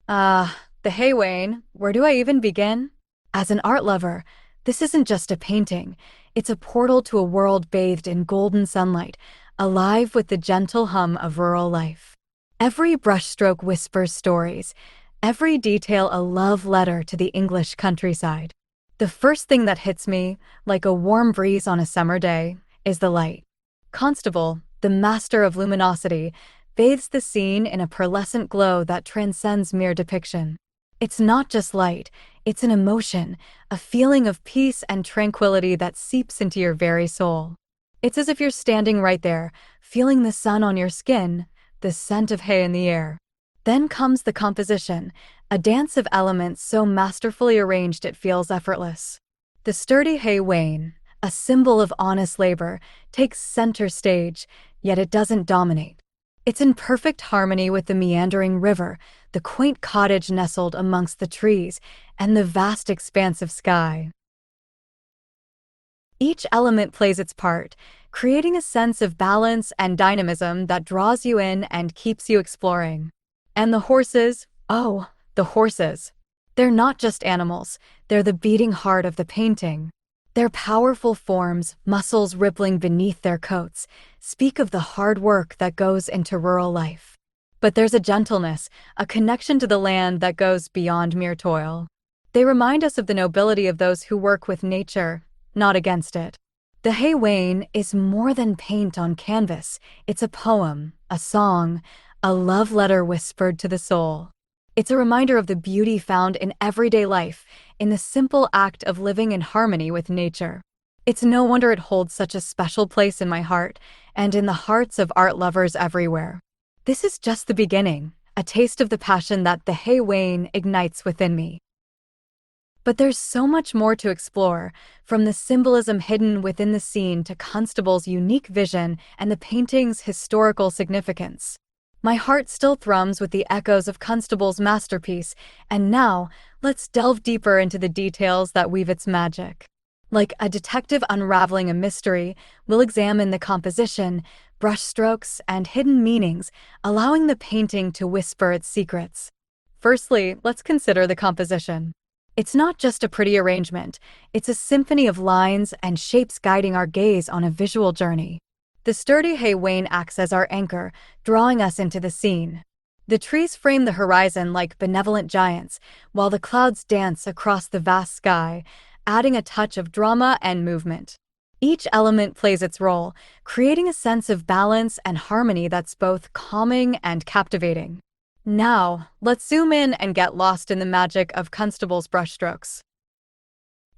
The Hay Wain, where do I even begin? As an art lover, this isn't just a painting. It's a portal to a world bathed in golden sunlight, alive with the gentle hum of rural life. Every brushstroke whispers stories, every detail a love letter to the English countryside. The first thing that hits me, like a warm breeze on a summer day, is the light. Constable, the master of luminosity, bathes the scene in a pearlescent glow that transcends mere depiction. It's not just light, it's an emotion, a feeling of peace and tranquility that seeps into your very soul. It's as if you're standing right there, feeling the sun on your skin, the scent of hay in the air. Then comes the composition, a dance of elements so masterfully arranged it feels effortless. The sturdy Hay Wain, a symbol of honest labor, takes center stage, yet it doesn't dominate. It's in perfect harmony with the meandering river, the quaint cottage nestled amongst the trees, and the vast expanse of sky. Each element plays its part, creating a sense of balance and dynamism that draws you in and keeps you exploring. And the horses, oh, the horses. They're not just animals, they're the beating heart of the painting. Their powerful forms, muscles rippling beneath their coats, speak of the hard work that goes into rural life. But there's a gentleness, a connection to the land that goes beyond mere toil. They remind us of the nobility of those who work with nature, not against it. The Hay Wain is more than paint on canvas. It's a poem, a song, a love letter whispered to the soul. It's a reminder of the beauty found in everyday life, in the simple act of living in harmony with nature. It's no wonder it holds such a special place in my heart, and in the hearts of art lovers everywhere. This is just the beginning, a taste of the passion that the Hay Wain ignites within me. But there's so much more to explore, from the symbolism hidden within the scene to Constable's unique vision and the painting's historical significance. My heart still thrums with the echoes of Constable's masterpiece, and now, let's delve deeper into the details that weave its magic. Like a detective unraveling a mystery, we'll examine the composition, brushstrokes, and hidden meanings, allowing the painting to whisper its secrets. Firstly, let's consider the composition. It's not just a pretty arrangement, it's a symphony of lines and shapes guiding our gaze on a visual journey. The sturdy Hay Wain acts as our anchor, drawing us into the scene. The trees frame the horizon like benevolent giants, while the clouds dance across the vast sky, adding a touch of drama and movement. Each element plays its role, creating a sense of balance and harmony that's both calming and captivating. Now, let's zoom in and get lost in the magic of Constable's brushstrokes.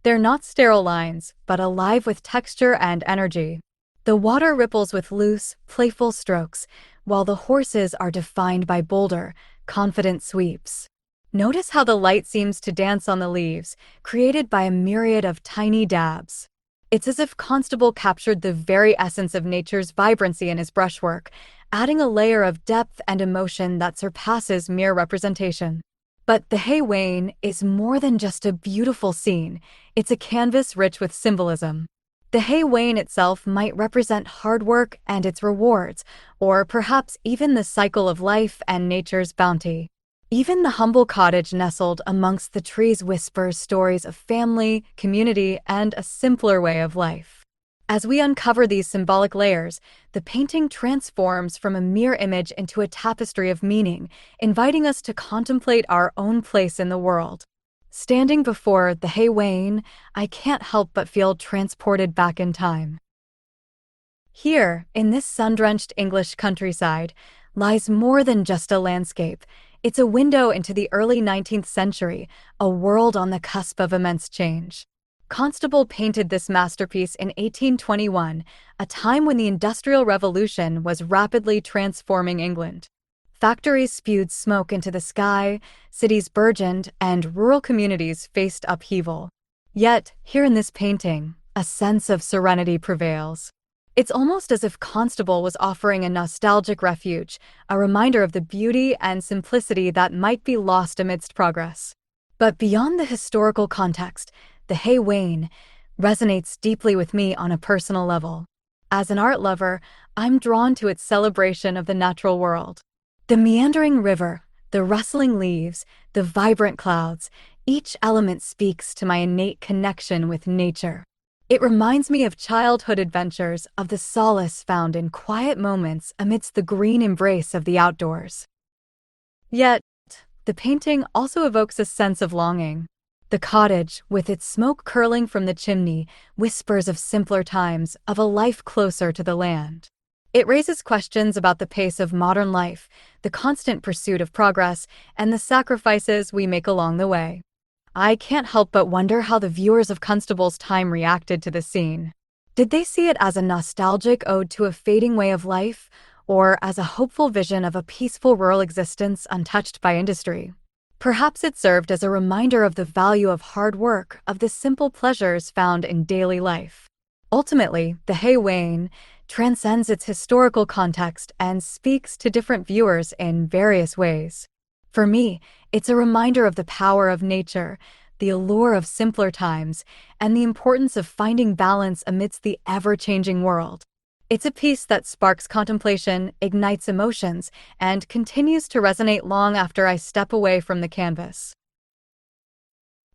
They're not sterile lines, but alive with texture and energy. The water ripples with loose, playful strokes, while the horses are defined by bolder, confident sweeps. Notice how the light seems to dance on the leaves, created by a myriad of tiny dabs. It's as if Constable captured the very essence of nature's vibrancy in his brushwork, adding a layer of depth and emotion that surpasses mere representation. But the Hay Wain is more than just a beautiful scene, it's a canvas rich with symbolism. The Hay Wain itself might represent hard work and its rewards, or perhaps even the cycle of life and nature's bounty. Even the humble cottage nestled amongst the trees whispers stories of family, community, and a simpler way of life. As we uncover these symbolic layers, the painting transforms from a mere image into a tapestry of meaning, inviting us to contemplate our own place in the world. Standing before the Hay Wain, I can't help but feel transported back in time. Here, in this sun-drenched English countryside, lies more than just a landscape. It's a window into the early 19th century, a world on the cusp of immense change. Constable painted this masterpiece in 1821, a time when the Industrial Revolution was rapidly transforming England. Factories spewed smoke into the sky, cities burgeoned, and rural communities faced upheaval. Yet, here in this painting, a sense of serenity prevails. It's almost as if Constable was offering a nostalgic refuge, a reminder of the beauty and simplicity that might be lost amidst progress. But beyond the historical context, the Hay Wain resonates deeply with me on a personal level. As an art lover, I'm drawn to its celebration of the natural world. The meandering river, The rustling leaves, the vibrant clouds, each element speaks to my innate connection with nature. It reminds me of childhood adventures, of the solace found in quiet moments amidst the green embrace of the outdoors. Yet, the painting also evokes a sense of longing. The cottage, with its smoke curling from the chimney, whispers of simpler times, of a life closer to the land. It raises questions about the pace of modern life, the constant pursuit of progress, and the sacrifices we make along the way. I can't help but wonder how the viewers of Constable's time reacted to the scene. Did they see it as a nostalgic ode to a fading way of life, or as a hopeful vision of a peaceful rural existence untouched by industry? Perhaps it served as a reminder of the value of hard work, of the simple pleasures found in daily life. Ultimately, the Hay Wain transcends its historical context and speaks to different viewers in various ways. For me, it's a reminder of the power of nature, the allure of simpler times, and the importance of finding balance amidst the ever-changing world. It's a piece that sparks contemplation, ignites emotions, and continues to resonate long after I step away from the canvas.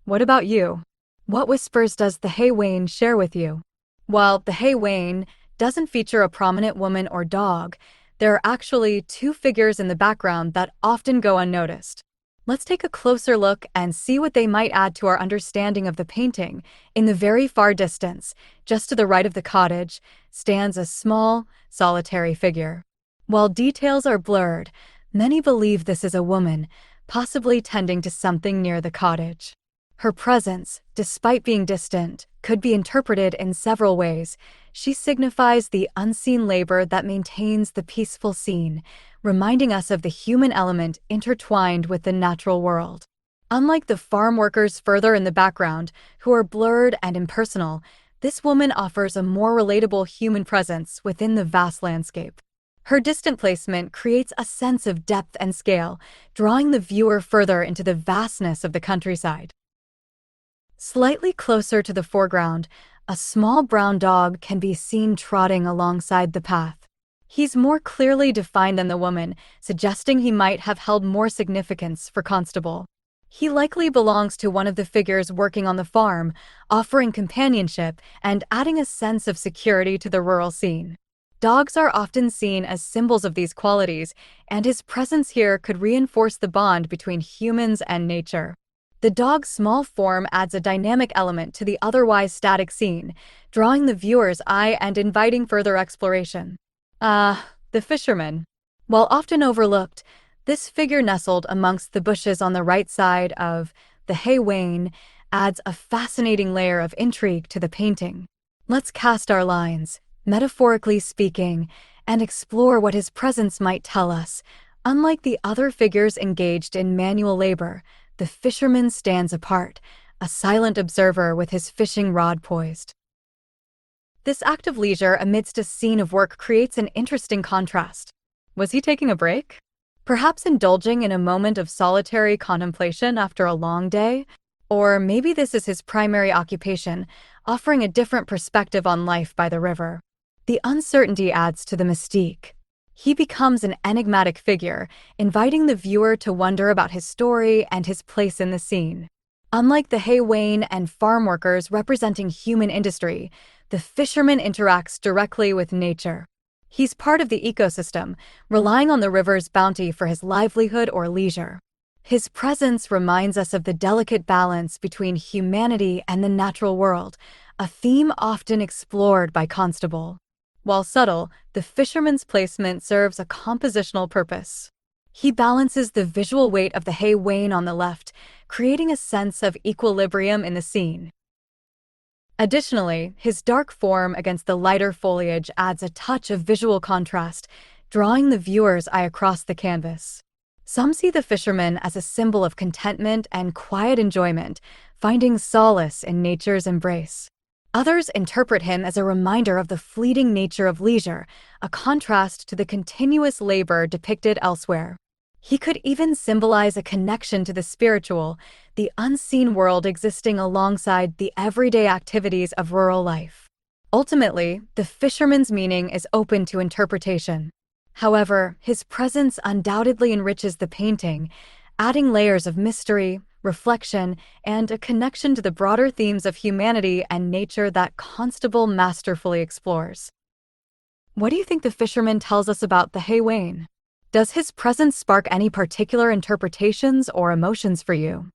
What about you? What whispers does the Hay Wain share with you? While the Hay Wain doesn't feature a prominent woman or dog, there are actually two figures in the background that often go unnoticed. Let's take a closer look and see what they might add to our understanding of the painting. In the very far distance, just to the right of the cottage, stands a small, solitary figure. While details are blurred, many believe this is a woman, possibly tending to something near the cottage. Her presence, despite being distant, could be interpreted in several ways. She signifies the unseen labor that maintains the peaceful scene, reminding us of the human element intertwined with the natural world. Unlike the farm workers further in the background, who are blurred and impersonal, this woman offers a more relatable human presence within the vast landscape. Her distant placement creates a sense of depth and scale, drawing the viewer further into the vastness of the countryside. Slightly closer to the foreground, a small brown dog can be seen trotting alongside the path. He's more clearly defined than the woman, suggesting he might have held more significance for Constable. He likely belongs to one of the figures working on the farm, offering companionship and adding a sense of security to the rural scene. Dogs are often seen as symbols of these qualities, and his presence here could reinforce the bond between humans and nature. The dog's small form adds a dynamic element to the otherwise static scene, drawing the viewer's eye and inviting further exploration. The fisherman. While often overlooked, this figure nestled amongst the bushes on the right side of the Hay Wain adds a fascinating layer of intrigue to the painting. Let's cast our lines, metaphorically speaking, and explore what his presence might tell us. Unlike the other figures engaged in manual labor, the fisherman stands apart, a silent observer with his fishing rod poised. This act of leisure amidst a scene of work creates an interesting contrast. Was he taking a break? Perhaps indulging in a moment of solitary contemplation after a long day? Or maybe this is his primary occupation, offering a different perspective on life by the river. The uncertainty adds to the mystique. He becomes an enigmatic figure, inviting the viewer to wonder about his story and his place in the scene. Unlike the Hay Wain and farm workers representing human industry, the fisherman interacts directly with nature. He's part of the ecosystem, relying on the river's bounty for his livelihood or leisure. His presence reminds us of the delicate balance between humanity and the natural world, a theme often explored by Constable. While subtle, the fisherman's placement serves a compositional purpose. He balances the visual weight of the Hay Wain on the left, creating a sense of equilibrium in the scene. Additionally, his dark form against the lighter foliage adds a touch of visual contrast, drawing the viewer's eye across the canvas. Some see the fisherman as a symbol of contentment and quiet enjoyment, finding solace in nature's embrace. Others interpret him as a reminder of the fleeting nature of leisure, a contrast to the continuous labor depicted elsewhere. He could even symbolize a connection to the spiritual, the unseen world existing alongside the everyday activities of rural life. Ultimately, the fisherman's meaning is open to interpretation. However, his presence undoubtedly enriches the painting, adding layers of mystery, reflection, and a connection to the broader themes of humanity and nature that Constable masterfully explores. What do you think the fisherman tells us about the Hay Wain? Does his presence spark any particular interpretations or emotions for you?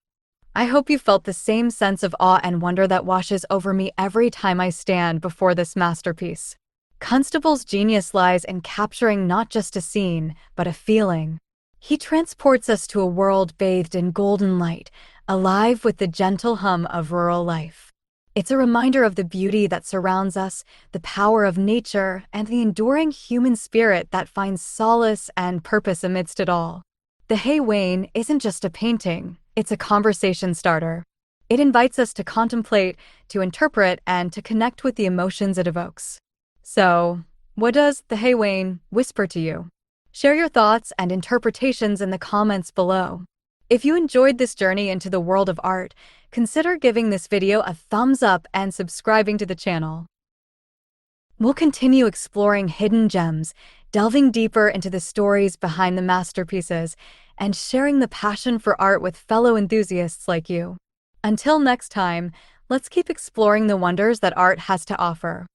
I hope you felt the same sense of awe and wonder that washes over me every time I stand before this masterpiece. Constable's genius lies in capturing not just a scene, but a feeling. He transports us to a world bathed in golden light, alive with the gentle hum of rural life. It's a reminder of the beauty that surrounds us, the power of nature, and the enduring human spirit that finds solace and purpose amidst it all. The Hay Wain isn't just a painting, it's a conversation starter. It invites us to contemplate, to interpret, and to connect with the emotions it evokes. So, what does the Hay Wain whisper to you? Share your thoughts and interpretations in the comments below. If you enjoyed this journey into the world of art, consider giving this video a thumbs up and subscribing to the channel. We'll continue exploring hidden gems, delving deeper into the stories behind the masterpieces, and sharing the passion for art with fellow enthusiasts like you. Until next time, let's keep exploring the wonders that art has to offer.